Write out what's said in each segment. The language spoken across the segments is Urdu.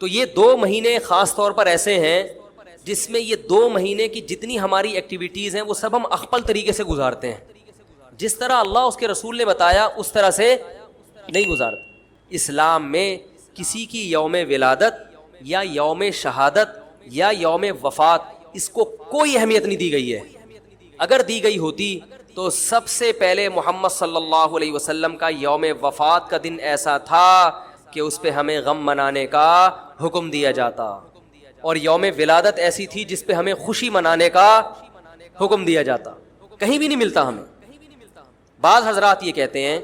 تو یہ 2 مہینے خاص طور پر ایسے ہیں جس میں یہ 2 مہینے کی جتنی ہماری ایکٹیویٹیز ہیں وہ سب ہم اخپل طریقے سے گزارتے ہیں. جس طرح اللہ اس کے رسول نے بتایا اس طرح سے نہیں گزارتے. اسلام میں کسی کی یوم ولادت یا یوم شہادت یا یوم وفات اس کو کوئی اہمیت نہیں دی گئی ہے. اگر دی گئی ہوتی تو سب سے پہلے محمد صلی اللہ علیہ وسلم کا یوم وفات کا دن ایسا تھا کہ اس پہ ہمیں غم منانے کا حکم دیا جاتا, اور یوم ولادت ایسی تھی جس پہ ہمیں خوشی منانے کا حکم دیا جاتا. کہیں بھی نہیں ملتا ہمیں. بعض حضرات یہ کہتے ہیں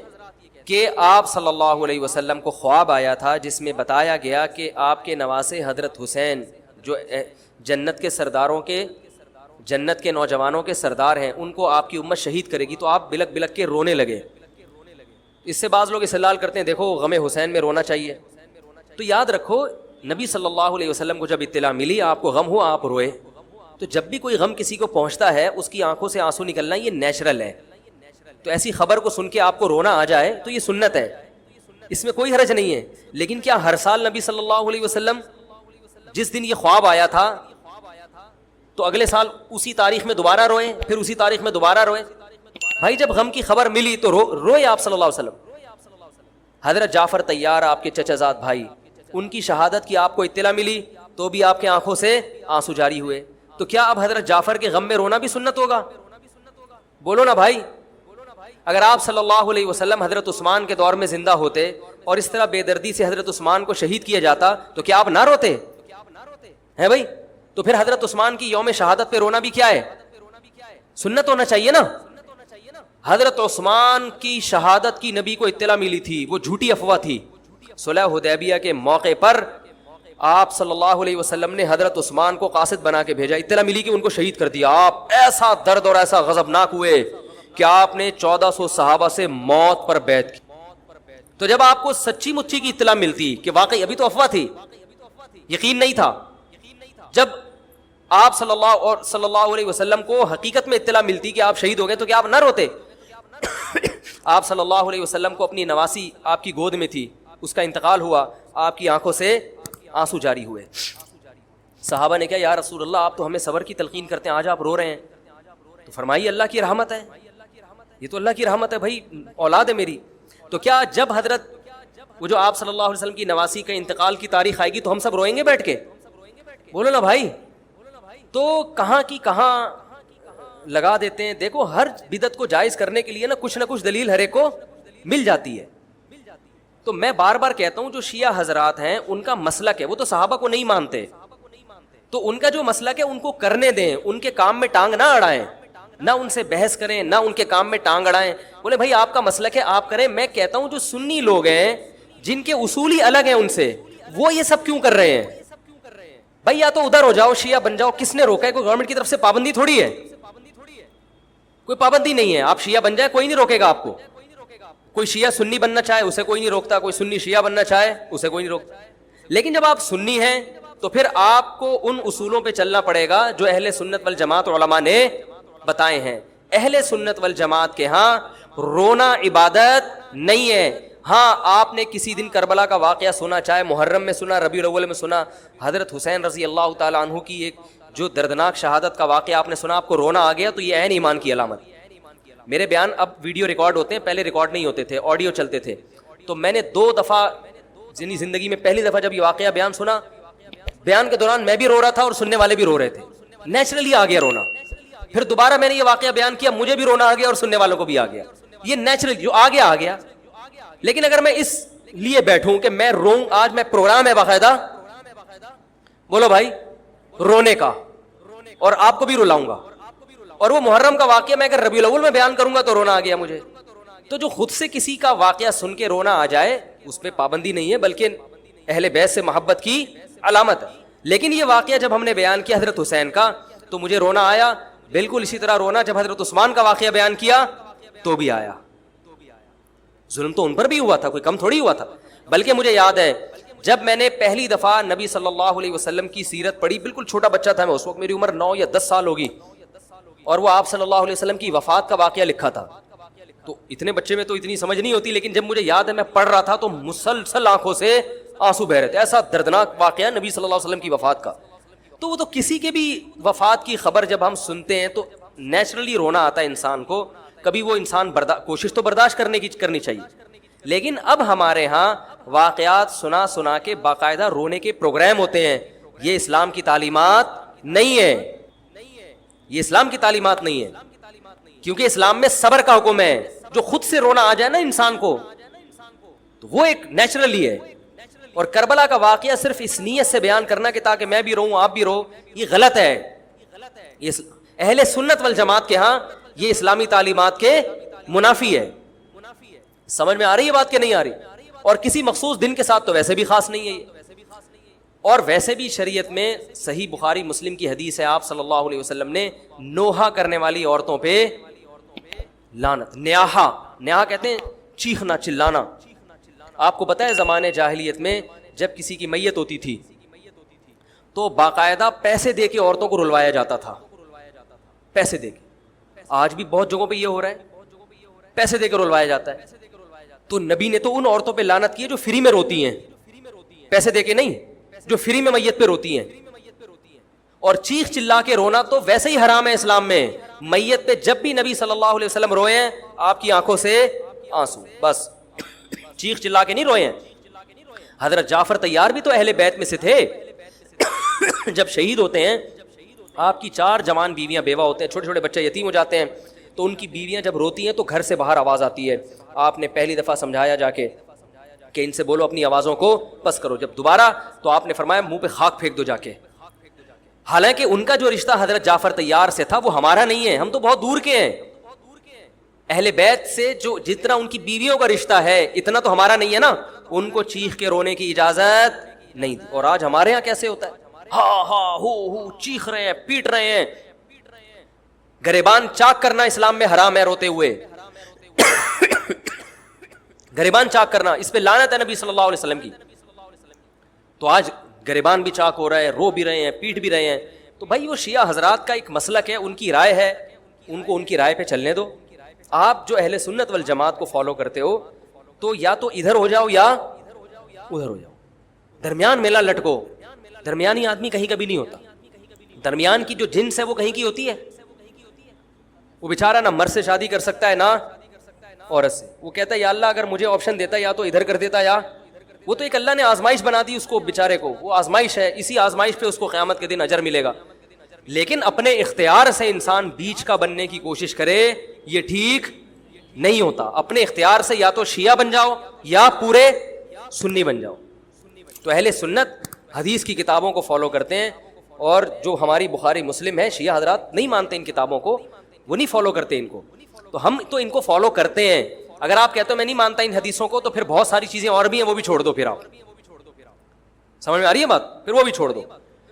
کہ آپ صلی اللہ علیہ وسلم کو خواب آیا تھا جس میں بتایا گیا کہ آپ کے نواسے حضرت حسین جو جنت کے سرداروں کے جنت کے نوجوانوں کے سردار ہیں ان کو آپ کی امت شہید کرے گی. تو آپ بلک بلک کے رونے لگے. اس سے بعض لوگ استدلال کرتے ہیں دیکھو غم حسین میں رونا چاہیے. تو یاد رکھو نبی صلی اللہ علیہ وسلم کو جب اطلاع ملی آپ کو غم ہوا آپ روئے. تو جب بھی کوئی غم کسی کو پہنچتا ہے اس کی آنکھوں سے آنسو نکلنا یہ نیچرل ہے. تو ایسی خبر کو سن کے آپ کو رونا آ جائے تو یہ سنت ہے, اس میں کوئی حرج نہیں ہے. لیکن کیا ہر سال نبی صلی اللہ علیہ وسلم جس دن یہ خواب آیا تھا تو اگلے سال اسی تاریخ میں دوبارہ روئیں پھر اسی تاریخ میں دوبارہ روئیں؟ بھائی جب غم کی خبر ملی تو روئے آپ صلی اللہ علیہ وسلم. حضرت جعفر طیار آپ کے چچا زاد بھائی, ان کی شہادت کی آپ کو اطلاع ملی تو بھی آپ کے آنکھوں سے آنسو جاری ہوئے. تو کیا اب حضرت جعفر کے غم میں رونا بھی سنت ہوگا؟ بولو نا بھائی. اگر آپ صلی اللہ علیہ وسلم حضرت عثمان کے دور میں زندہ ہوتے اور اس طرح بے دردی سے حضرت عثمان کو شہید کیا جاتا تو کیا آپ نہ روتے ہیں بھائی؟ تو پھر حضرت عثمان کی یوم شہادت پہ رونا بھی کیا ہے؟ سنت ہونا چاہیے نا. حضرت عثمان کی شہادت کی نبی کو اطلاع ملی تھی, وہ جھوٹی افواہ تھی. صلح حدیبیہ کے موقع پر آپ صلی اللہ علیہ وسلم نے حضرت عثمان کو قاصد بنا کے بھیجا, اطلاع ملی کہ ان کو شہید کر دیا. آپ ایسا درد اور ایسا غضبناک ہوئے کہ آپ نے 1400 صحابہ سے موت پر بیعت کی. تو جب آپ کو سچی مچی کی اطلاع ملتی کہ واقعی ابھی تو افواہ تھی, یقین نہیں تھا, جب آپ صلی اللہ علیہ وسلم کو حقیقت میں اطلاع ملتی کہ آپ شہید ہو گئے تو کیا آپ نہ روتے؟ آپ صلی اللہ علیہ وسلم کو اپنی نواسی آپ کی گود میں تھی, اس کا انتقال ہوا, آپ کی آنکھوں سے آنسو جاری ہوئے. صحابہ نے کہا یا رسول اللہ آپ تو ہمیں صبر کی تلقین کرتے ہیں, آج آپ رو رہے ہیں. تو فرمائیے اللہ کی رحمت ہے, یہ تو اللہ کی رحمت ہے بھائی, اولاد ہے میری. تو کیا جب حضرت وہ جو آپ صلی اللہ علیہ وسلم کی نواسی کا انتقال کی تاریخ آئے گی تو ہم سب روئیں گے بیٹھ کے؟ بولو نا بھائی. تو کہاں کی کہاں لگا دیتے ہیں. دیکھو ہر بدعت کو جائز کرنے کے لیے نا کچھ دلیل ہر ایک کو مل جاتی ہے. تو میں بار بار کہتا ہوں جو شیعہ حضرات ہیں ان کا مسلک ہے, وہ تو صحابہ کو نہیں مانتے, تو ان کا جو مسلک ہے ان کو کرنے دیں, ان کے کام میں ٹانگ نہ اڑائیں, نہ ان سے بحث کریں, نہ ان کے کام میں ٹانگ اڑائیں. بولے بھائی آپ کا مسلک ہے آپ کریں. میں کہتا ہوں جو سنی لوگ ہیں جن کے اصول ہی الگ ہیں ان سے, وہ یہ سب کیوں کر رہے ہیں؟ بھائی یا تو ادھر ہو جاؤ, شیعہ بن جاؤ. کس نے روکا ہے؟ کوئی گورنمنٹ کی طرف سے پابندی تھوڑی ہے, کوئی پابندی نہیں ہے. آپ شیعہ بن جائے کوئی نہیں روکے گا آپ کو. کوئی شیعہ سنی بننا چاہے اسے کوئی نہیں روکتا, کوئی سنی شیعہ بننا چاہے اسے کوئی نہیں روکتا. لیکن جب آپ سنی ہیں تو پھر آپ کو ان اصولوں پہ چلنا پڑے گا جو اہل سنت والجماعت علماء نے بتائے ہیں. اہل سنت والجماعت کے ہاں رونا عبادت نہیں ہے. ہاں آپ نے کسی دن کربلا کا واقعہ سنا, چاہے محرم میں سنا, ربیع الاول میں سنا, حضرت حسین رضی اللہ تعالیٰ عنہ کی ایک جو دردناک شہادت کا واقعہ آپ نے سنا, آپ کو رونا آ گیا, تو یہ عین ایمان کی علامت. میرے بیان اب ویڈیو ریکارڈ ہوتے ہیں, پہلے ریکارڈ نہیں ہوتے تھے, آڈیو چلتے تھے. تو میں نے 2 دفعہ زندگی میں پہلی دفعہ جب یہ واقعہ بیان سنا, بیان کے دوران میں بھی رو رہا تھا اور سننے والے بھی رو رہے تھے, نیچرلی آ گیا رونا. پھر دوبارہ میں نے یہ واقعہ بیان کیا, مجھے بھی رونا آ گیا اور سننے والوں کو بھی آ گیا. یہ نیچرل جو آ گیا آ گیا. لیکن اگر میں اس لیے بیٹھوں کہ میں روؤں, آج میں پروگرام ہے باقاعدہ, بولو بھائی, رونے کا, اور آپ کو بھی رلاؤں گا, اور وہ محرم کا واقعہ میں اگر ربیع الاول میں بیان کروں گا تو رونا آ گیا مجھے. تو جو خود سے کسی کا واقعہ سن کے رونا آ جائے اس پہ پابندی نہیں ہے, بلکہ اہل بیت سے محبت کی علامت ہے. لیکن یہ واقعہ جب ہم نے بیان کیا حضرت حسین کا تو مجھے رونا آیا. بالکل اسی طرح رونا جب حضرت عثمان کا واقعہ بیان کیا تو بھی آیا. ظلم تو ان پر بھی ہوا تھا, کوئی کم تھوڑی ہوا تھا. بلکہ مجھے یاد ہے جب میں نے پہلی دفعہ نبی صلی اللہ علیہ وسلم کی سیرت پڑھی, بالکل چھوٹا بچہ تھا میں اس وقت, میری عمر 9 یا 10 سال ہوگی, اور وہ آپ صلی اللہ علیہ وسلم کی وفات کا واقعہ لکھا تھا. تو اتنے بچے میں تو اتنی سمجھ نہیں ہوتی, لیکن جب مجھے یاد ہے میں پڑھ رہا تھا تو مسلسل آنکھوں سے آنسو بہ رہے تھے. ایسا دردناک واقعہ نبی صلی اللہ علیہ وسلم کی وفات کا. تو وہ تو کسی کے بھی وفات کی خبر جب ہم سنتے ہیں تو نیچرلی رونا آتا ہے انسان کو. کبھی وہ انسان کوشش تو برداشت کرنی چاہیے, لیکن اب ہمارے ہاں واقعات سنا سنا کے باقاعدہ رونے کے پروگرام ہوتے ہیں. یہ اسلام کی تعلیمات نہیں ہے, یہ اسلام کی تعلیمات نہیں ہے, کیونکہ اسلام میں صبر کا حکم ہے. جو خود سے رونا آ جائے نا انسان کو تو وہ ایک نیچرلی ہے. اور کربلا کا واقعہ صرف اس نیت سے بیان کرنا کہ تاکہ میں بھی روؤں آپ بھی رو, یہ غلط ہے. یہ اہل سنت والجماعت کے ہاں یہ اسلامی تعلیمات کے منافی ہے. سمجھ میں آ رہی ہے بات کہ نہیں آ رہی؟ اور کسی مخصوص دن کے ساتھ تو ویسے بھی خاص نہیں ہے یہ. اور ویسے بھی شریعت میں صحیح بخاری مسلم کی حدیث ہے, آپ صلی اللہ علیہ وسلم نے نوحہ کرنے والی عورتوں پہ لعنت, نیاحہ کہتے ہیں چیخنا چلانا. آپ کو پتہ ہے زمانے جاہلیت میں جب کسی کی میت ہوتی تھی تو باقاعدہ پیسے دے کے عورتوں کو رلوایا جاتا تھا, پیسے دے کے. آج بھی بہت جگہوں پہ یہ ہو رہا ہے, پیسے دے کے رلوایا جاتا ہے. تو نبی نے تو ان عورتوں پہ لعنت کی ہے جو فری میں روتی ہیں, پیسے دے کے نہیں, جو فری میں میت پہ روتی ہیں. اور چیخ چلا کے رونا تو ویسے ہی حرام ہے اسلام میں. میت پہ جب بھی نبی صلی اللہ علیہ وسلم روئے ہیں آپ کی آنکھوں سے آنسو, بس چیخ چلا کے نہیں روئے ہیں. حضرت جعفر طیار بھی تو اہل بیت میں سے تھے. جب شہید ہوتے ہیں آپ کی 4 جوان بیویاں بیوہ ہوتے ہیں, چھوٹے چھوٹے بچے یتیم ہو جاتے ہیں, تو ان کی بیویاں جب روتی ہیں تو گھر سے باہر آواز آتی ہے. آپ نے پہلی دفعہ سمجھایا جا کے کہ ان سے بولو اپنی آوازوں کو پس کرو. جب دوبارہ تو آپ نے فرمایا منہ پہ خاک پھینک دو جا کے. حالانکہ ان کا جو رشتہ حضرت جعفر طیار سے تھا وہ ہمارا نہیں ہے, ہم تو بہت دور کے ہیں. اہل بیت سے جو جتنا ان کی بیویوں کا رشتہ ہے اتنا تو ہمارا نہیں ہے نا. ان کو چیخ کے رونے کی اجازت نہیں دی. اور آج ہمارے ہاں کیسے ہوتا ہے, ہاں ہاں ہو چیخ رہے ہیں, پیٹ رہے ہیں. گریبان چاک کرنا اسلام میں حرام ہے روتے ہوئے. گریبان چاک کرنا اس پہ لعنت ہے نبی صلی اللہ علیہ وسلم کی. تو آج گریبان بھی چاک ہو رہا ہے, رو بھی رہے ہیں, پیٹ بھی رہے ہیں. تو بھائی وہ شیعہ حضرات کا ایک مسلک ہے, ان کی رائے ہے, ان کو ان کی رائے پہ چلنے دو. آپ جو اہل سنت والجماعت کو فالو کرتے ہو تو یا تو ادھر ہو جاؤ یا ادھر ہو جاؤ, درمیان میلہ لٹکو. درمیانی آدمی کہیں کبھی نہیں ہوتا. درمیان کی جو جنس ہے وہ کہیں کی ہوتی ہے. وہ بیچارہ نہ مرد سے شادی کر سکتا ہے نہ عورت سے. وہ کہتا ہے یا اللہ اگر مجھے آپشن دیتا یا تو ادھر کر دیتا, یا وہ تو ایک اللہ نے آزمائش بنا دی اس کو بیچارے کو, وہ آزمائش ہے, اسی آزمائش پہ اس کو قیامت کے دن اجر ملے گا. لیکن اپنے اختیار سے انسان بیچ کا بننے کی کوشش کرے یہ ٹھیک نہیں ہوتا. اپنے اختیار سے یا تو شیعہ بن جاؤ یا پورے سنی بن جاؤ. تو اہل سنت حدیث کی کتابوں کو فالو کرتے ہیں, اور جو ہماری بخاری مسلم ہے شیعہ حضرات نہیں مانتے ان کتابوں کو, وہ نہیں فالو کرتے ان کو. تو ہم تو ان کو فالو کرتے ہیں. اگر آپ کہتے ہو میں نہیں مانتا ان حدیثوں کو تو پھر بہت ساری چیزیں اور بھی ہیں وہ بھی چھوڑ دو. پھر آپ سمجھ میں آ رہی ہے بات, پھر وہ بھی چھوڑ دو.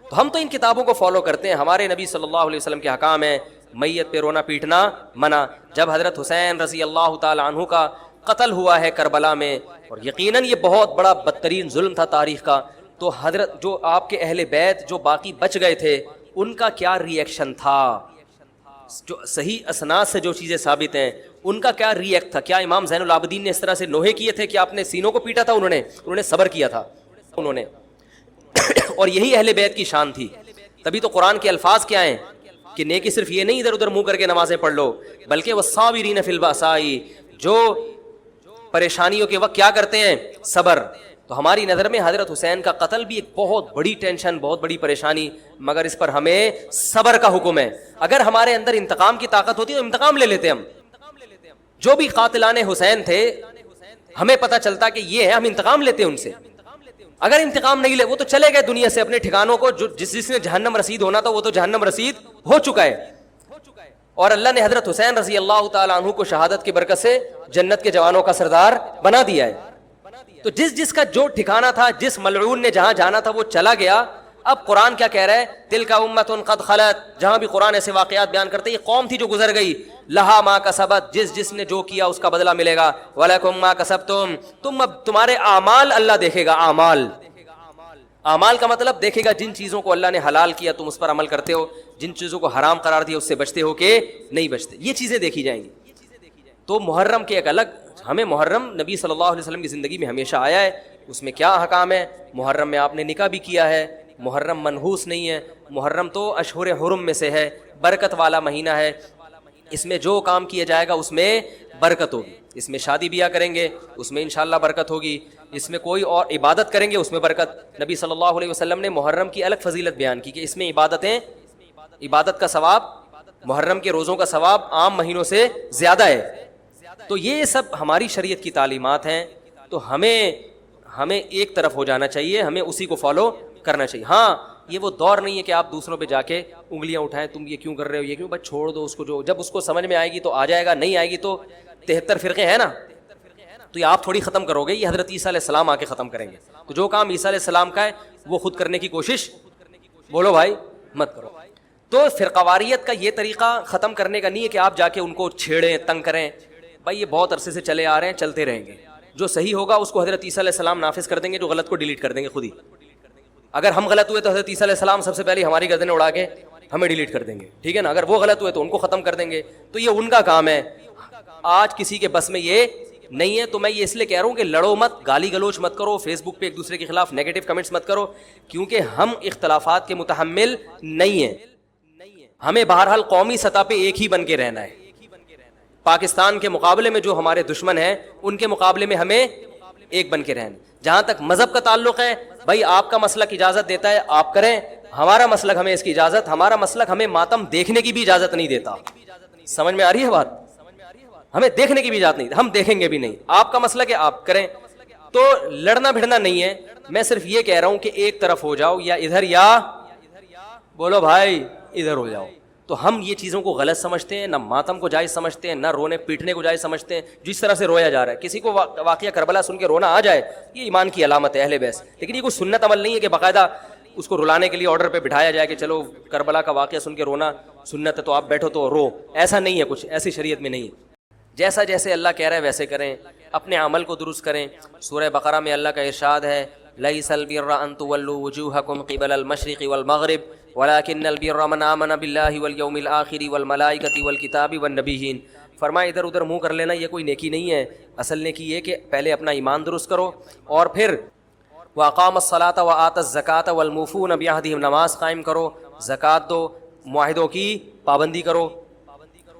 تو ہم تو ان کتابوں کو فالو کرتے ہیں. ہمارے نبی صلی اللہ علیہ وسلم کے حکام ہیں, میت پہ رونا پیٹنا منع. جب حضرت حسین رضی اللہ تعالی عنہ کا قتل ہوا ہے کربلا میں, اور یقیناً یہ بہت بڑا بدترین ظلم تھا تاریخ کا, تو حضرت جو آپ کے اہل بیت جو باقی بچ گئے تھے ان کا کیا ری ایکشن تھا, جو صحیح اسناد سے جو چیزیں ثابت ہیں ان کا کیا ری ایکٹ تھا. کیا امام زین العابدین نے اس طرح سے نوحے کیے تھے کہ آپ نے سینوں کو پیٹا تھا؟ انہوں نے صبر کیا تھا انہوں نے. اور یہی اہل بیت کی شان تھی. تبھی تو قرآن کے الفاظ کیا ہیں کہ نیکی صرف یہ نہیں ادھر ادھر منہ کر کے نمازیں پڑھ لو, بلکہ والصابرین فی البأساء, جو پریشانیوں کے وقت کیا کرتے ہیں, صبر. تو ہماری نظر میں حضرت حسین کا قتل بھی ایک بہت بڑی ٹینشن, بہت بڑی پریشانی, مگر اس پر ہمیں صبر کا حکم ہے. اگر ہمارے اندر انتقام کی طاقت ہوتی تو انتقام لے لیتے ہم. جو بھی قاتلان حسین تھے ہمیں پتہ چلتا کہ یہ ہے, ہم انتقام لیتے ان سے. اگر انتقام نہیں لے, وہ تو چلے گئے دنیا سے اپنے ٹھکانوں کو, جس نے جہنم رسید ہونا تھا وہ تو جہنم رسید ہو چکا ہے. اور اللہ نے حضرت حسین رضی اللہ تعالیٰ عنہ کو شہادت کی برکت سے جنت کے جوانوں کا سردار بنا دیا ہے. تو جس کا جو ٹھکانہ تھا, جس ملعون نے جہاں جانا تھا وہ چلا گیا. اب قرآن کیا کہہ رہا ہے, تلک امۃ قد خلت. جہاں بھی قرآن ایسے واقعات بیان کرتے یہ قوم تھی جو گزر گئی, لہا ما کسبت, جس نے جو کیا اس کا بدلہ ملے گا, ولکم ما کسبتم, تم اب تمہارے اعمال اللہ دیکھے گا. اعمال کا مطلب دیکھے گا جن چیزوں کو اللہ نے حلال کیا تم اس پر عمل کرتے ہو, جن چیزوں کو حرام قرار دیا اس سے بچتے ہو کہ نہیں بچتے, یہ چیزیں دیکھی جائیں گی. تو محرم کے ایک الگ, ہمیں محرم نبی صلی اللہ علیہ وسلم کی زندگی میں ہمیشہ آیا ہے, اس میں کیا احکام ہے. محرم میں آپ نے نکاح بھی کیا ہے, محرم منحوس نہیں ہے, محرم تو اشہر حرم میں سے ہے, برکت والا مہینہ ہے, اس میں جو کام کیا جائے گا اس میں برکت ہوگی. اس میں شادی بیاہ کریں گے اس میں انشاءاللہ برکت ہوگی, اس میں کوئی اور عبادت کریں گے اس میں برکت. نبی صلی اللہ علیہ وسلم نے محرم کی الگ فضیلت بیان کی کہ اس میں عبادت کا ثواب, محرم کے روزوں کا ثواب عام مہینوں سے زیادہ ہے. تو یہ سب ہماری شریعت کی تعلیمات ہیں, تو ہمیں ایک طرف ہو جانا چاہیے, ہمیں اسی کو فالو کرنا چاہیے. ہاں یہ وہ دور نہیں ہے کہ آپ دوسروں پہ جا کے انگلیاں اٹھائیں, تم یہ کیوں کر رہے ہو, یہ کیوں, بس چھوڑ دو اس کو, جو جب اس کو سمجھ میں آئے گی تو آ جائے گا, نہیں آئے گی تو 73 فرقے ہیں نا, تو یہ آپ تھوڑی ختم کرو گے, یہ حضرت عیسیٰ علیہ السلام آ کے ختم کریں گے. تو جو کام عیسیٰ علیہ السلام کا ہے وہ خود کرنے کی کوشش بولو بھائی مت کرو. تو فرقواریت کا یہ طریقہ ختم کرنے کا نہیں ہے کہ آپ جا کے ان کو چھیڑیں, تنگ کریں. بھائی یہ بہت عرصے سے چلے آ رہے ہیں, چلتے رہیں گے. جو صحیح ہوگا اس کو حضرت عیسیٰ علیہ السلام نافذ کر دیں گے, جو غلط کو ڈیلیٹ کر دیں گے خود ہی. اگر ہم غلط ہوئے تو حضرت عیسیٰ علیہ السلام سب سے پہلے ہماری گردنیں اڑا کے ہمیں ڈیلیٹ کر دیں گے, ٹھیک ہے نا. اگر وہ غلط ہوئے تو ان کو ختم کر دیں گے, تو یہ ان کا کام ہے. آج کسی کے بس میں یہ نہیں ہے. تو میں یہ اس لیے کہہ رہا ہوں کہ لڑو مت, گالی گلوچ مت کرو, فیس بک پہ ایک دوسرے کے خلاف نیگیٹو کمنٹس مت کرو, کیونکہ ہم اختلافات کے متحمل نہیں ہیں. ہمیں بہرحال قومی سطح پہ ایک ہی بن کے رہنا ہے. پاکستان کے مقابلے میں جو ہمارے دشمن ہیں ان کے مقابلے میں ہمیں ایک بن کے رہنا. جہاں تک مذہب کا تعلق ہے, بھائی آپ کا مسلک اجازت دیتا ہے آپ کریں, ہمارا مسلک ہمیں اس کی اجازت, ہمارا مسلک ہمیں ماتم دیکھنے کی بھی اجازت نہیں دیتا. سمجھ میں آ رہی ہے بات؟ ہمیں دیکھنے کی بھی اجازت نہیں, ہم دیکھیں گے بھی نہیں. آپ کا مسلک ہے آپ کریں. تو لڑنا بھڑنا نہیں ہے. میں صرف یہ کہہ رہا ہوں کہ ایک طرف ہو جاؤ, یا ادھر یا بولو بھائی ادھر ہو جاؤ. تو ہم یہ چیزوں کو غلط سمجھتے ہیں, نہ ماتم کو جائز سمجھتے ہیں, نہ رونے پیٹنے کو جائز سمجھتے ہیں. جس طرح سے رویا جا رہا ہے, کسی کو واقعہ کربلا سن کے رونا آ جائے, یہ ایمان کی علامت ہے اہل بیت. لیکن یہ کوئی سنت عمل نہیں ہے کہ باقاعدہ اس کو رلانے کے لیے آرڈر پہ بٹھایا جائے کہ چلو کربلا کا واقعہ سن کے رونا سنت ہے تو آپ بیٹھو تو رو. ایسا نہیں ہے, کچھ ایسی شریعت میں نہیں ہے. جیسا جیسے اللہ کہہ رہا ہے ویسے کریں, اپنے عمل کو درست کریں. سورہ بقرہ میں اللہ کا ارشاد ہے, لیس البر ان تولوا وجوہکم قبل المشرق والمغرب ولکن البر من آمن باللہ والیوم الآخر والملائکۃ والکتاب والنبیین. فرمایا ادھر ادھر منہ کر لینا یہ کوئی نیکی نہیں ہے. اصل نیکی یہ کہ پہلے اپنا ایمان درست کرو, اور پھر واقام الصلاۃ وآت الزکاۃ والموفون بعہدہم, نماز قائم کرو, زکوٰۃ دو, معاہدوں کی پابندی کرو,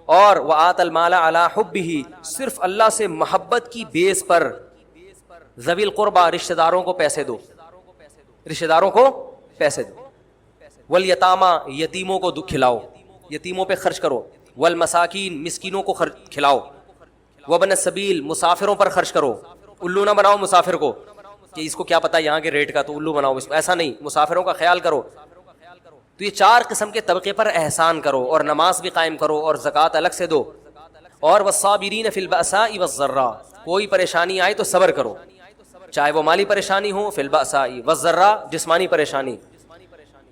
اور وآت المال علی حبہ, صرف اللہ سے محبت کی بیس پر, ذوی القربہ, رشتہ داروں کو پیسے دو, رشتہ داروں کو پیسے دو, والیتامى, یتیموں کو کھلاؤ, یتیموں پہ خرچ کرو, والمساکین, مسکینوں کو کھلاؤ, وابن السبیل, مسافروں پر خرچ کرو. الو نہ بناؤ مسافر کو کہ اس کو کیا پتا یہاں کے ریٹ کا, تو الو بناؤ اس کو, ایسا نہیں. مسافروں کا خیال کرو. تو یہ 4 قسم کے طبقے پر احسان کرو, اور نماز بھی قائم کرو, اور زکوٰۃ الگ سے دو, اور والصابرین فی البأساء والضراء, کوئی پریشانی آئے تو صبر کرو, چاہے وہ مالی پریشانی ہو, فی البأساء والضراء, جسمانی پریشانی.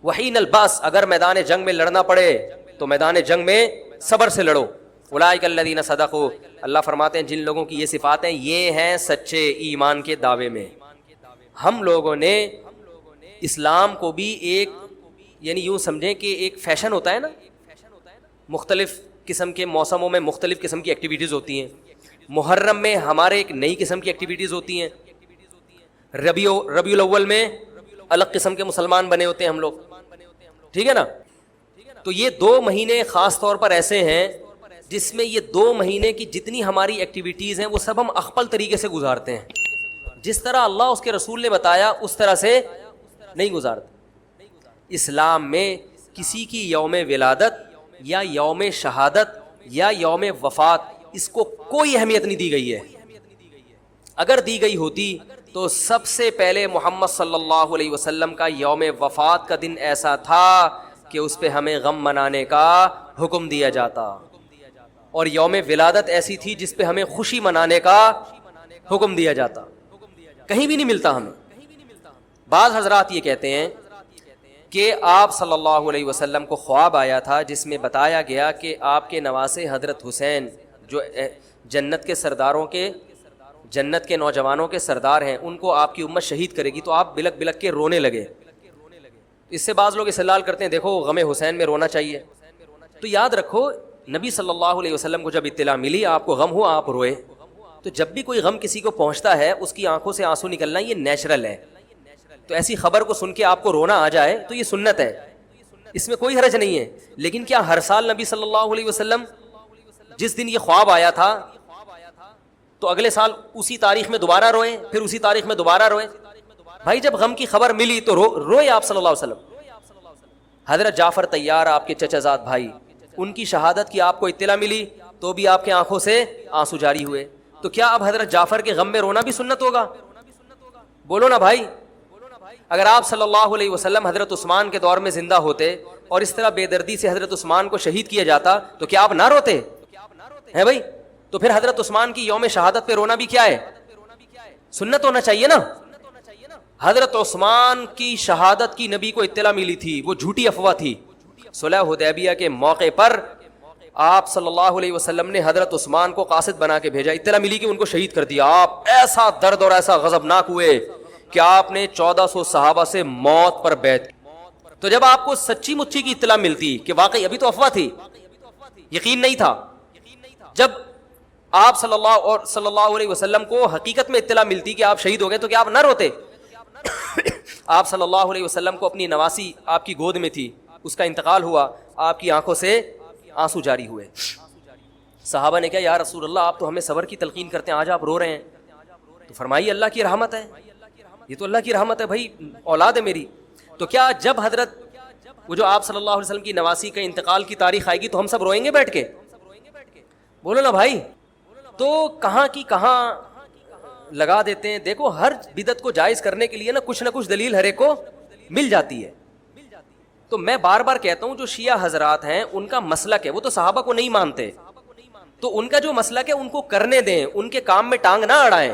وحین الباس, اگر میدان جنگ میں لڑنا پڑے تو میدان جنگ میں صبر سے لڑو. اولئک الذین صدقوا, اللہ فرماتے ہیں جن لوگوں کی یہ صفات ہیں یہ ہیں سچے ایمان کے دعوے میں. ہم لوگوں نے اسلام کو بھی ایک, یعنی یوں سمجھیں کہ ایک فیشن ہوتا ہے نا, مختلف قسم کے موسموں میں مختلف قسم کی ایکٹیویٹیز ہوتی ہیں. محرم میں ہمارے ایک نئی قسم کی ایکٹیویٹیز ہوتی ہیں, ربیع الاول میں الگ قسم کے مسلمان بنے ہوتے ہیں ہم لوگ, ٹھیک ہے نا. تو یہ 2 مہینے خاص طور پر ایسے ہیں جس میں یہ 2 مہینے کی جتنی ہماری ایکٹیویٹیز ہیں وہ سب ہم اخپل طریقے سے گزارتے ہیں. جس طرح اللہ اس کے رسول نے بتایا اس طرح سے نہیں گزارتے. اسلام میں کسی کی یوم ولادت یا یوم شہادت یا یوم وفات اس کو کوئی اہمیت نہیں دی گئی ہے. اگر دی گئی ہوتی تو سب سے پہلے محمد صلی اللہ علیہ وسلم کا یوم وفات کا دن ایسا تھا کہ اس پہ ہمیں غم منانے کا حکم دیا جاتا, اور یوم ولادت ایسی تھی جس پہ ہمیں خوشی منانے کا حکم دیا جاتا. کہیں بھی نہیں ملتا ہمیں. بعض حضرات یہ کہتے ہیں کہ آپ صلی اللہ علیہ وسلم کو خواب آیا تھا جس میں بتایا گیا کہ آپ کے نواسے حضرت حسین جو جنت کے سرداروں کے, جنت کے نوجوانوں کے سردار ہیں, ان کو آپ کی امت شہید کرے گی. تو آپ بلک بلک کے رونے لگے. اس سے بعض لوگ استدلال کرتے ہیں دیکھو غم حسین میں رونا چاہیے. تو یاد رکھو نبی صلی اللہ علیہ وسلم کو جب اطلاع ملی آپ کو غم ہوا آپ روئے, تو جب بھی کوئی غم کسی کو پہنچتا ہے اس کی آنکھوں سے آنسو نکلنا یہ نیچرل ہے. تو ایسی خبر کو سن کے آپ کو رونا آ جائے تو یہ سنت ہے, اس میں کوئی حرج نہیں ہے. لیکن کیا ہر سال نبی صلی اللہ علیہ وسلم جس دن یہ خواب آیا تھا تو اگلے سال اسی تاریخ میں دوبارہ روئیں, پھر اسی تاریخ میں دوبارہ روئیں؟ بھائی جب غم کی خبر ملی تو روئے آپ صلی اللہ علیہ وسلم. حضرت جعفر طیار آپ کے چچا زاد بھائی, ان کی شہادت کی آپ کو اطلاع ملی تو بھی آپ کے آنکھوں سے آنسو جاری ہوئے. تو کیا اب حضرت جعفر کے غم میں رونا بھی سنت ہوگا؟ بولو نا بھائی. اگر آپ صلی اللہ علیہ وسلم حضرت عثمان کے دور میں زندہ ہوتے اور اس طرح بے دردی سے حضرت عثمان کو شہید کیا جاتا تو کیا آپ نہ روتے ہیں بھائی؟ تو پھر حضرت عثمان کی یوم شہادت پہ رونا بھی کیا ہے؟ سنت ہونا چاہیے نا. حضرت عثمان کی شہادت کی نبی کو اطلاع ملی تھی, وہ جھوٹی افواہ تھی. صلح حدیبیہ کے موقع پر آپ صلی اللہ علیہ وسلم نے حضرت عثمان کو قاصد بنا کے بھیجا, اطلاع ملی کہ ان کو شہید کر دیا. آپ ایسا درد اور ایسا غضبناک ہوئے کہ آپ نے 1400 صحابہ سے موت پر بیعت کی. تو جب آپ کو سچی مچی کی اطلاع ملتی کہ واقعی ابھی تو افواہ تھی, یقین نہیں تھا, جب آپ صلی اللہ علیہ وسلم کو حقیقت میں اطلاع ملتی کہ آپ شہید ہو گئے تو کیا آپ نہ روتے؟ آپ صلی اللہ علیہ وسلم کو اپنی نواسی آپ کی گود میں تھی, اس کا انتقال ہوا, آپ کی آنکھوں سے آنسو جاری ہوئے. صحابہ نے کہا یا رسول اللہ آپ تو ہمیں صبر کی تلقین کرتے ہیں, آج آپ رو رہے ہیں. تو فرمائی اللہ کی رحمت ہے, یہ تو اللہ کی رحمت ہے بھائی, اولاد ہے میری. تو کیا جب حضرت وہ جو آپ صلی اللہ علیہ وسلم کی نواسی کا انتقال کی تاریخ آئے گی تو ہم سب روئیں گے بیٹھ کے؟ بولو نا بھائی. تو کہاں کی کہاں لگا دیتے ہیں. دیکھو ہر بدعت کو جائز کرنے کے لیے نا کچھ دلیل ہر ایک کو مل جاتی ہے. تو میں بار بار کہتا ہوں جو شیعہ حضرات ہیں ان کا مسلک ہے, وہ تو صحابہ کو نہیں مانتے, تو ان کا جو مسلک ہے ان کو کرنے دیں, ان کے کام میں ٹانگ نہ اڑائیں,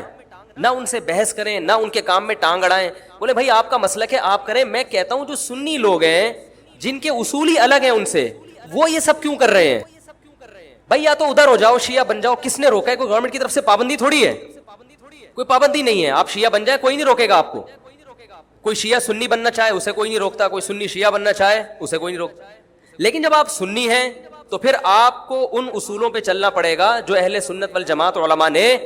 نہ ان سے بحث کریں, نہ ان کے کام میں ٹانگ اڑائیں. بولے بھائی آپ کا مسلک ہے آپ کریں. میں کہتا ہوں جو سنی لوگ ہیں جن کے اصول ہی الگ ہیں ان سے, وہ یہ سب کیوں کر رہے ہیں؟ بھائی یا تو ادھر ہو جاؤ, شیعہ بن جاؤ. کس نے روکا ہے؟ کوئی گورنمنٹ کی طرف سے پابندی تھوڑی ہے, کوئی پابندی نہیں ہے. آپ شیعہ بن جائے کوئی نہیں روکے گا آپ کو. کوئی شیعہ سنی بننا چاہے اسے کوئی نہیں روکتا, کوئی سنی شیعہ بننا چاہے اسے کوئی نہیں روکتا. لیکن جب آپ سنی ہیں تو پھر آپ کو ان اصولوں پہ چلنا پڑے گا جو اہل سنت والجماعت علماء نے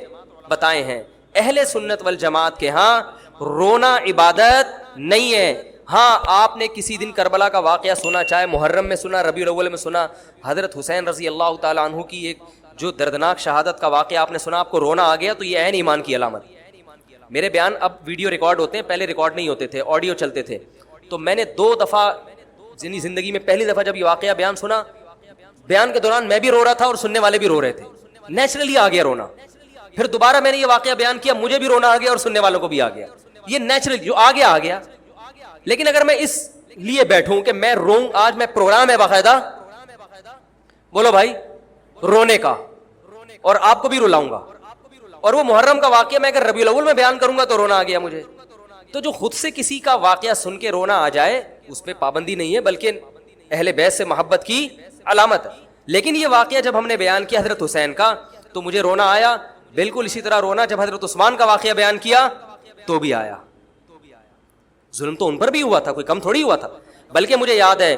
بتائے ہیں. اہل سنت والجماعت کے ہاں رونا عبادت نہیں ہے. ہاں آپ نے کسی دن کربلا کا واقعہ سنا, چاہے محرم میں سنا, ربیع الاول میں سنا, حضرت حسین رضی اللہ تعالیٰ عنہ کی ایک جو دردناک شہادت کا واقعہ آپ نے سنا, آپ کو رونا آ گیا, تو یہ عین ایمان کی علامت. میرے بیان اب ویڈیو ریکارڈ ہوتے ہیں, پہلے ریکارڈ نہیں ہوتے تھے, آڈیو چلتے تھے. تو میں نے 2 دفعہ زندگی میں پہلی دفعہ جب یہ واقعہ بیان سنا, بیان کے دوران میں بھی رو رہا تھا اور سننے والے بھی رو رہے تھے. نیچرلی آ گیا رونا. پھر دوبارہ میں نے یہ واقعہ بیان کیا, مجھے بھی رونا آ گیا اور سننے والوں کو بھی آ گیا. یہ نیچرل جو آ گیا آ گیا. لیکن اگر میں اس لیے بیٹھوں کہ میں روں, آج میں پروگرام ہے باقاعدہ, بولو بھائی, رونے کا, اور آپ کو بھی رلاؤں گا, اور وہ محرم کا واقعہ میں اگر ربیع الاول میں بیان کروں گا تو رونا آ گیا مجھے. تو جو خود سے کسی کا واقعہ سن کے رونا آ جائے اس پہ پابندی نہیں ہے, بلکہ اہل بیت سے محبت کی علامت ہے. لیکن یہ واقعہ جب ہم نے بیان کیا حضرت حسین کا تو مجھے رونا آیا. بالکل اسی طرح رونا جب حضرت عثمان کا واقعہ بیان کیا تو بھی آیا. ظلم تو ان پر بھی ہوا تھا, کوئی کم تھوڑی ہوا تھا. بلکہ مجھے یاد ہے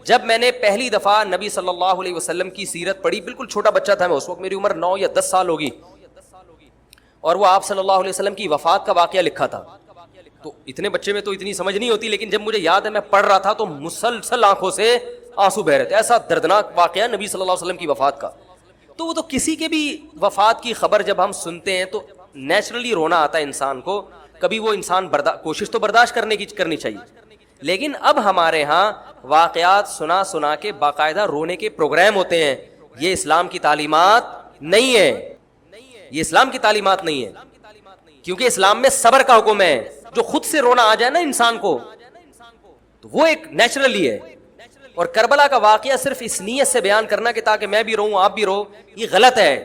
جب میں نے پہلی دفعہ نبی صلی اللہ علیہ وسلم کی سیرت پڑھی, بالکل چھوٹا بچہ تھا میں اس وقت, میری عمر 9 یا 10 سال ہوگی, اور وہ آپ صلی اللہ علیہ وسلم کی وفات کا واقعہ لکھا تھا. تو اتنے بچے میں تو اتنی سمجھ نہیں ہوتی, لیکن جب مجھے یاد ہے میں پڑھ رہا تھا تو مسلسل آنکھوں سے آنسو بہ رہے تھے. ایسا دردناک واقعہ نبی صلی اللہ علیہ وسلم کی وفات کا. تو وہ تو کسی کے بھی وفات کی خبر جب ہم سنتے ہیں تو نیچرلی رونا آتا ہے انسان کو. کبھی وہ انسان کوشش تو برداشت کرنی چاہیے. لیکن اب ہمارے ہاں واقعات سنا کے باقاعدہ رونے کے پروگرام ہوتے ہیں. یہ اسلام کی تعلیمات نہیں ہے, یہ اسلام کی تعلیمات نہیں ہے. کیونکہ اسلام میں صبر کا حکم ہے. جو خود سے رونا آ جائے نا انسان کو تو وہ ایک نیچرلی ہے. اور کربلا کا واقعہ صرف اس نیت سے بیان کرنا کہ تاکہ میں بھی رہوں آپ بھی رہو, یہ غلط ہے.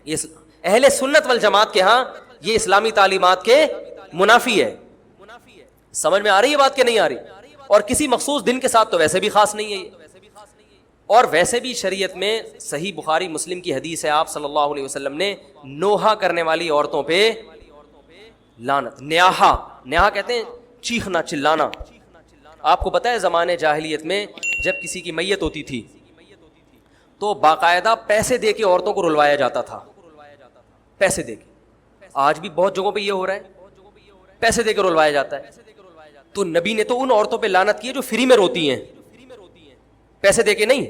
یہ اہل سنت والجماعت کے ہاں یہ اسلامی تعلیمات کے منافی ہے. سمجھ میں آ رہی ہے بات کہ نہیں آ رہی؟ اور کسی مخصوص دن کے ساتھ تو ویسے بھی خاص نہیں ہے یہ. اور ویسے بھی شریعت میں صحیح بخاری مسلم کی حدیث ہے, آپ صلی اللہ علیہ وسلم نے نوحہ کرنے والی عورتوں پہ لعنت, نیاحہ کہتے ہیں چیخنا چلانا. آپ کو پتہ ہے زمانے جاہلیت میں جب کسی کی میت ہوتی تھی تو باقاعدہ پیسے دے کے عورتوں کو رلوایا جاتا تھا. پیسے دے کے. آج بھی بہت جگہوں پہ یہ ہو رہا ہے, پیسے دے کے رلوایا جاتا ہے. تو نبی نے تو ان عورتوں پہ لعنت کی ہے جو فری میں روتی ہیں, پیسے دے کے نہیں,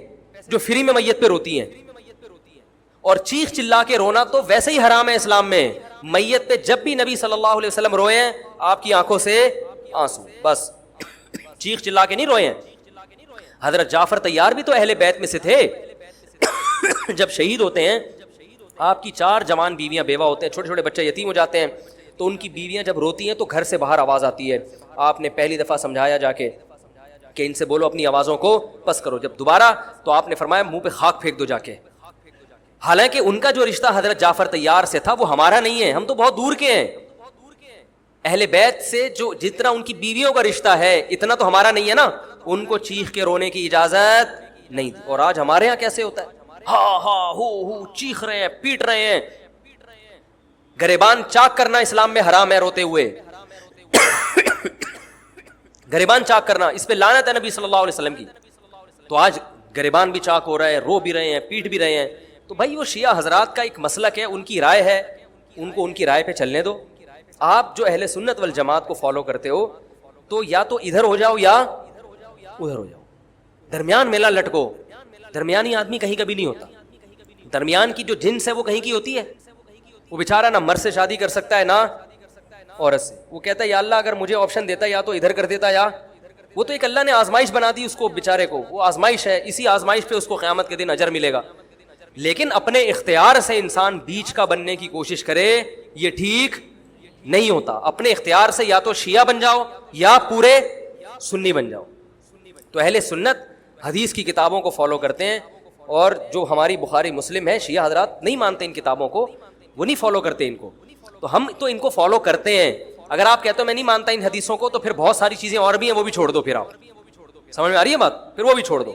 جو فری میں میت پہ روتی ہیں. اور چیخ چلا کے رونا تو ویسے ہی حرام ہے اسلام میں. میت پہ جب بھی نبی صلی اللہ علیہ وسلم روئے ہیں آپ کی آنکھوں سے آنسو, بس چیخ چلا کے نہیں روئے ہیں. حضرت جعفر طیار بھی تو اہل بیت میں سے تھے. جب شہید ہوتے ہیں آپ کی 4 جوان بیویاں بیوہ ہوتے ہیں, چھوٹے چھوٹے بچے یتیم ہو جاتے ہیں, تو ان کی بیویاں جب روتی ہیں تو گھر سے باہر آواز آتی ہے. آپ نے پہلی دفعہ سمجھایا جا کے کہ ان سے بولو اپنی آوازوں کو پس کرو. جب دوبارہ تو آپ نے فرمایا منہ پہ خاک پھینک دو جا کے. حالانکہ ان کا جو رشتہ حضرت جعفر طیار سے تھا وہ ہمارا نہیں ہے, ہم تو بہت دور کے ہیں. اہل بیت سے جو جتنا ان کی بیویوں کا رشتہ ہے اتنا تو ہمارا نہیں ہے نا. ان کو چیخ کے رونے کی اجازت نہیں دی. اور آج ہمارے ہاں کیسے ہوتا ہے, ہاں ہاں ہو چیخ رہے ہیں, پیٹ رہے ہیں. گریبان چاک کرنا اسلام میں حرام ہے روتے ہوئے. گریبان چاک کرنا اس پہ لعنت ہے نبی صلی اللہ علیہ وسلم کی. تو آج گریبان بھی چاک ہو رہا ہے, رو بھی رہے ہیں, پیٹ بھی رہے ہیں. تو بھائی وہ شیعہ حضرات کا ایک مسلک ہے, ان کی رائے ہے, ان کو ان کی رائے پہ چلنے دو. آپ جو اہل سنت والجماعت کو فالو کرتے ہو تو یا تو ادھر ہو جاؤ یا ادھر ہو جاؤ, درمیان میلہ لٹکو. درمیانی آدمی کہیں کبھی نہیں ہوتا. درمیان کی جو جنس ہے وہ کہیں کی ہوتی ہے. وہ بیچارہ نہ مرد سے شادی کر سکتا ہے نہ عورت سے. وہ کہتا ہے یا اللہ اگر مجھے آپشن دیتا یا تو ادھر کر دیتا, یا وہ تو ایک اللہ نے آزمائش بنا دی اس کو بیچارے کو. وہ آزمائش ہے, اسی آزمائش پہ اس کو قیامت کے دن اجر ملے گا. لیکن اپنے اختیار سے انسان بیچ کا بننے کی کوشش کرے یہ ٹھیک نہیں ہوتا. اپنے اختیار سے یا تو شیعہ بن جاؤ یا پورے سنی بن جاؤ. تو اہل سنت حدیث کی کتابوں کو فالو کرتے ہیں, اور جو ہماری بخاری مسلم ہے شیعہ حضرات نہیں مانتے ان کتابوں کو, وہ نہیں فالو کرتے ان کو. تو ہم تو ان کو فالو کرتے ہیں. اگر آپ کہتے ہو میں نہیں مانتا ان حدیثوں کو تو پھر بہت ساری چیزیں اور بھی ہیں وہ بھی چھوڑ دو. پھر آپ سمجھ میں آ رہی ہے بات, پھر وہ بھی چھوڑ دو.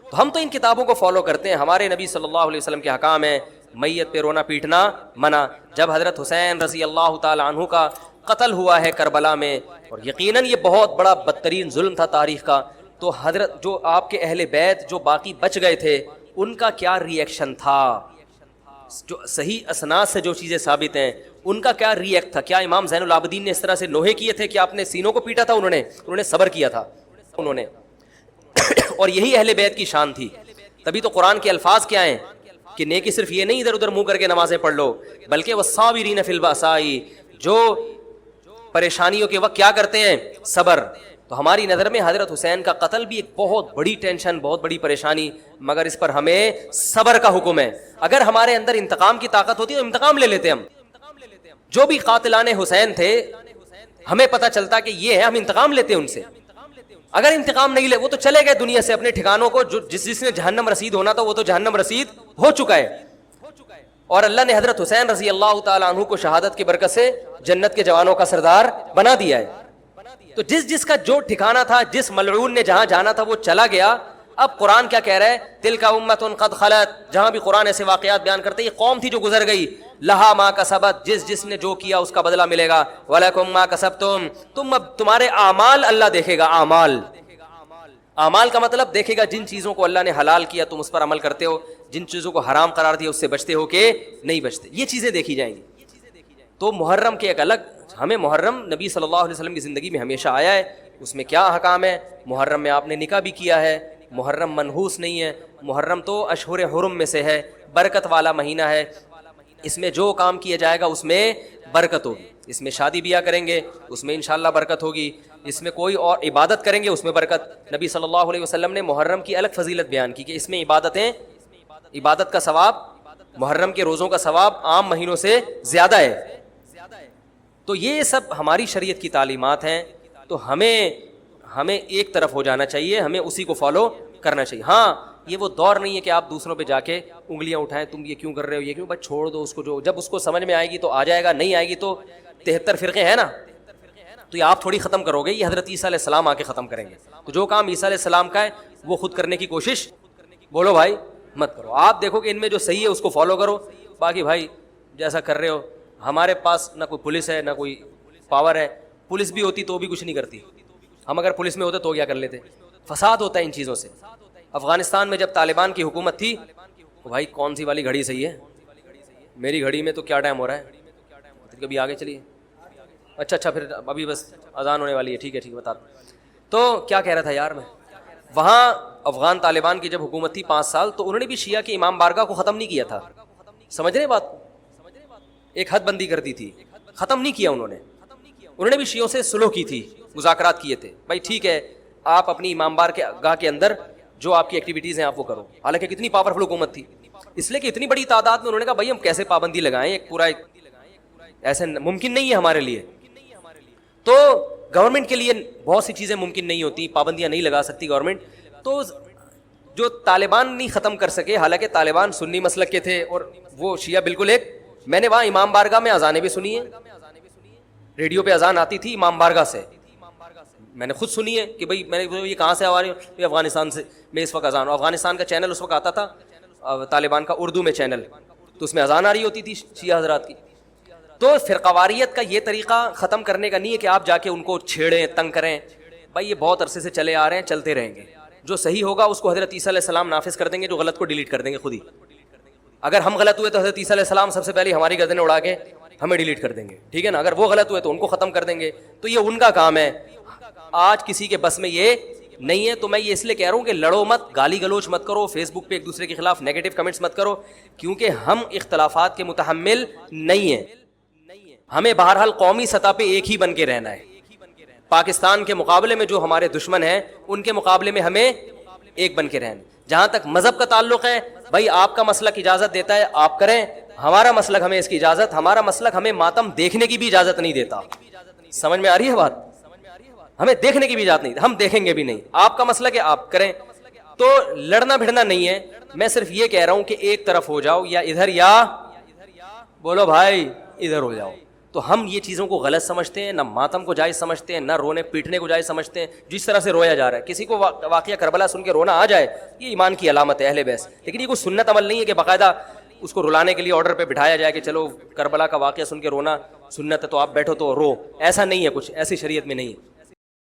تو ہم تو ان کتابوں کو فالو کرتے ہیں. ہمارے نبی صلی اللہ علیہ وسلم کے حکام ہیں میت پہ رونا پیٹنا منع. جب حضرت حسین رضی اللہ تعالی عنہ کا قتل ہوا ہے کربلا میں, اور یقیناً یہ بہت بڑا بدترین ظلم تھا تاریخ کا, تو حضرت جو آپ کے اہل بیت جو باقی بچ گئے تھے ان کا کیا ری ایکشن تھا, جو صحیح اسناد سے جو چیزیں ثابت ہیں ان کا کیا ری ایکٹ تھا. کیا امام زین العابدین نے اس طرح سے نوحے کیے تھے کہ آپ نے سینوں کو پیٹا تھا؟ انہوں نے صبر کیا تھا انہوں نے. اور یہی اہل بیت کی شان تھی. تبھی تو قرآن کے الفاظ کیا ہیں کہ نیکی صرف یہ نہیں ادھر ادھر منہ کر کے نمازیں پڑھ لو, بلکہ والصابرین فی البأساء, جو پریشانیوں کے وقت کیا کرتے ہیں, صبر. تو ہماری نظر میں حضرت حسین کا قتل بھی ایک بہت بڑی ٹینشن, بہت بڑی پریشانی, مگر اس پر ہمیں صبر کا حکم ہے. اگر ہمارے اندر انتقام کی طاقت ہوتی تو انتقام لے لیتے. ہم جو بھی قاتلان حسین تھے ہمیں پتہ چلتا کہ یہ ہے, ہم انتقام لیتے ان سے. اگر انتقام نہیں لے, وہ تو چلے گئے دنیا سے اپنے ٹھکانوں کو, جس نے جہنم رسید ہونا تھا وہ تو جہنم رسید ہو چکا ہے. اور اللہ نے حضرت حسین رضی اللہ تعالیٰ عنہ کو شہادت کی برکت سے جنت کے جوانوں کا سردار بنا دیا ہے. تو جس کا جو ٹھکانہ تھا, جس ملعون نے جہاں جانا تھا وہ چلا گیا. اب قرآن کیا کہہ رہا ہے, تلک امۃ قد خلت. جہاں بھی قرآن ایسے واقعات بیان کرتے یہ قوم تھی جو گزر گئی, لہا ما کسبت, جس نے جو کیا اس کا بدلہ ملے گا, ولکم ما کسبتم, تم اب تمہارے اعمال اللہ دیکھے گا. اعمال کا مطلب دیکھے گا جن چیزوں کو اللہ نے حلال کیا تم اس پر عمل کرتے ہو, جن چیزوں کو حرام قرار دیا اس سے بچتے ہو کہ نہیں بچتے, یہ چیزیں دیکھی جائیں گی. تو محرم کے ایک الگ, ہمیں محرم نبی صلی اللہ علیہ وسلم کی زندگی میں ہمیشہ آیا ہے, اس میں کیا احکام ہے. محرم میں آپ نے نکاح بھی کیا ہے, محرم منحوس نہیں ہے. محرم تو اشہر حرم میں سے ہے, برکت والا مہینہ ہے. اس میں جو کام کیا جائے گا اس میں برکت ہوگی. اس میں شادی بیاہ کریں گے اس میں انشاءاللہ برکت ہوگی. اس میں کوئی اور عبادت کریں گے اس میں برکت. نبی صلی اللہ علیہ وسلم نے محرم کی الگ فضیلت بیان کی کہ اس میں عبادت کا ثواب, محرم کے روزوں کا ثواب عام مہینوں سے زیادہ ہے. تو یہ سب ہماری شریعت کی تعلیمات ہیں. تو ہمیں ایک طرف ہو جانا چاہیے, ہمیں اسی کو فالو کرنا چاہیے. ہاں یہ وہ دور نہیں ہے کہ آپ دوسروں پہ جا کے انگلیاں اٹھائیں, تم یہ کیوں کر رہے ہو, یہ کیوں, بس چھوڑ دو اس کو. جو جب اس کو سمجھ میں آئے گی تو آ جائے گا, نہیں آئے گی تو 73 فرقے ہیں نا, تو یہ آپ تھوڑی ختم کرو گے, یہ حضرت عیسیٰ علیہ السلام آ کے ختم کریں گے. تو جو کام عیسیٰ علیہ السلام کا ہے وہ خود کرنے کی کوشش بولو بھائی مت کرو. آپ دیکھو کہ ان میں جو صحیح ہے اس کو فالو کرو, باقی بھائی جیسا کر رہے ہو. ہمارے پاس نہ کوئی پولیس ہے نہ کوئی پاور ہے, پولیس بھی ہوتی تو بھی کچھ نہیں کرتی. ہم اگر پولیس میں ہوتے تو کیا کر لیتے. فساد ہوتا ہے ان چیزوں سے. افغانستان میں جب طالبان کی حکومت تھی تو بھائی کون سی والی گھڑی صحیح ہے, میری گھڑی میں تو کیا ٹائم ہو رہا ہے, کبھی آگے چلیے. اچھا پھر ابھی بس اذان ہونے والی ہے, ٹھیک ہے بتا. تو کیا کہہ رہا تھا یار میں, وہاں افغان طالبان کی جب حکومت تھی 5 سال, تو انہوں نے بھی شیعہ کی امام بارگاہ کو ختم نہیں کیا تھا. سمجھ رہے بات کو, ایک حد بندی کر دی تھی, ختم نہیں کیا انہوں نے بھی شیعوں سے صلح کی تھی, مذاکرات کیے تھے, بھائی ٹھیک ہے آپ اپنی امام بارگاہ کے اندر جو آپ کی ایکٹیویٹیز ہیں آپ وہ کرو. حالانکہ کتنی پاورفل حکومت تھی, اس لیے کہ اتنی بڑی تعداد میں انہوں نے کہا بھائی ہم کیسے پابندی لگائیں, ایک پورا ایسے ممکن نہیں ہے ہمارے لیے. تو گورنمنٹ کے لیے بہت سی چیزیں ممکن نہیں ہوتی, پابندیاں نہیں لگا سکتی گورنمنٹ. تو جو طالبان نہیں ختم کر سکے, حالانکہ طالبان سنی مسلک کے تھے اور وہ شیعہ بالکل ایک, میں نے وہاں امام بارگاہ میں اذانیں بھی سنی ہیں, ریڈیو پہ اذان آتی تھی امام بارگاہ سے, میں نے خود سنی ہے کہ بھائی میں نے یہ کہاں سے آ رہی ہوں, افغانستان سے میں اس وقت اذان ہوں. افغانستان کا چینل اس وقت آتا تھا طالبان کا اردو میں چینل, تو اس میں اذان آ رہی ہوتی تھی شیعہ حضرات کی. تو فرقواریت کا یہ طریقہ ختم کرنے کا نہیں ہے کہ آپ جا کے ان کو چھیڑیں تنگ کریں, بھائی یہ بہت عرصے سے چلے آ رہے ہیں, چلتے رہیں گے. جو صحیح ہوگا اس کو حضرت عیسیٰ علیہ السلام نافذ کر دیں گے, جو غلط کو ڈیلیٹ کر دیں گے خود ہی. اگر ہم غلط ہوئے تو حضرت عیسیٰ علیہ السلام سب سے پہلے ہماری گردنیں اڑا کے ہمیں ڈیلیٹ کر دیں گے, ٹھیک ہے نا. اگر وہ غلط ہوئے تو ان کو ختم کر دیں گے, تو یہ ان کا کام ہے. آج کسی کے بس میں یہ نہیں ہے. تو میں یہ اس لیے کہہ رہا ہوں کہ لڑو مت, گالی گلوچ مت کرو, فیس بک پہ ایک دوسرے کے خلاف نیگیٹو کمنٹس مت کرو, کیونکہ ہم اختلافات کے متحمل نہیں ہیں. ہمیں بہرحال قومی سطح پہ ایک ہی بن کے رہنا ہے. پاکستان کے مقابلے میں جو ہمارے دشمن ہیں ان کے مقابلے میں ہمیں ایک بن کے رہنا. جہاں تک مذہب کا تعلق ہے, بھائی آپ کا مسلک اجازت دیتا ہے آپ کریں, ہمارا مسلک ہمیں اس کی اجازت, ہمارا مسلک ہمیں ماتم دیکھنے کی بھی اجازت نہیں دیتا. سمجھ میں آ رہی ہے بات, ہمیں دیکھنے کی بھی اجازت نہیں, ہم دیکھیں گے بھی نہیں. آپ کا مسلک ہے آپ کریں. تو لڑنا بھڑنا نہیں ہے, میں صرف یہ کہہ رہا ہوں کہ ایک طرف ہو جاؤ, یا ادھر یا بولو بھائی ادھر ہو جاؤ. تو ہم یہ چیزوں کو غلط سمجھتے ہیں, نہ ماتم کو جائز سمجھتے ہیں, نہ رونے پیٹنے کو جائز سمجھتے ہیں. جس طرح سے رویا جا رہا ہے, کسی کو واقعہ کربلا سن کے رونا آ جائے, یہ ایمان کی علامت ہے اہل بیت, لیکن یہ کوئی سنت عمل نہیں ہے کہ باقاعدہ اس کو رلانے کے لیے آرڈر پہ بٹھایا جائے کہ چلو کربلا کا واقعہ سن کے رونا سنت ہے تو آپ بیٹھو تو رو. ایسا نہیں ہے, کچھ ایسی شریعت میں نہیں ہے.